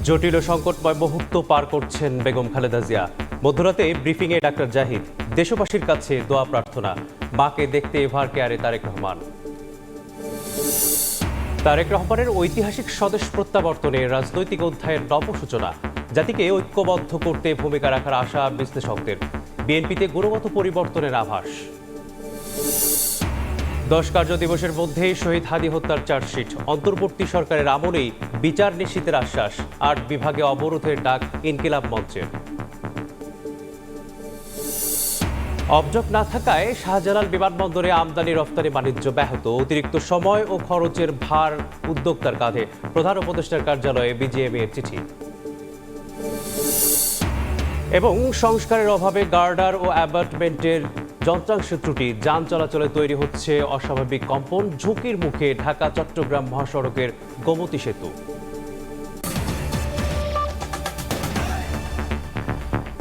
জটিল ও সংকটময় মুহূর্ত পার করছেন বেগম খালেদা জিয়া। মধ্যরাতে ব্রিফিংয়ে ডাক্তার জাহিদ, দেশবাসীর কাছে দোয়া প্রার্থনা, মাকে দেখতে এভার কেয়ারে তারেক রহমান। তারেক রহমানের ঐতিহাসিক স্বদেশ প্রত্যাবর্তনে রাজনৈতিক অধ্যায়ের নব সূচনা, জাতিকে ঐক্যবদ্ধ করতে ভূমিকা রাখার আশা বিশ্লেষকদের। বিএনপিতে গুণগত পরিবর্তনের আভাস। 10 কার্য দিবসের মধ্যেই শহীদ হাদি হত্যার চার্জশিট, অন্তর্বর্তী সরকারের আমলেই বিচার নিশ্চিতের আশ্বাস, 8 বিভাগে অবরোধের ডাক ইনকিলাব মঞ্চের। অবজব না থাকায় শাহজালাল বিমানবন্দরে আমদানি রপ্তানি বাণিজ্য ব্যাহত, অতিরিক্ত সময় ও খরচের ভার উদ্যোক্তার কাঁধে, প্রধান উপদেষ্টার কার্যালয়ে বিজিএমইএর চিঠি। এবং সংস্কারের অভাবে গার্ডার ও অ্যাবাটমেন্টের যন্ত্রাংশের ত্রুটি, যান চলাচলে তৈরি হচ্ছে অস্বাভাবিক কম্পন, ঝুঁকির মুখে ঢাকা চট্টগ্রাম মহাসড়কের গোমতী সেতু।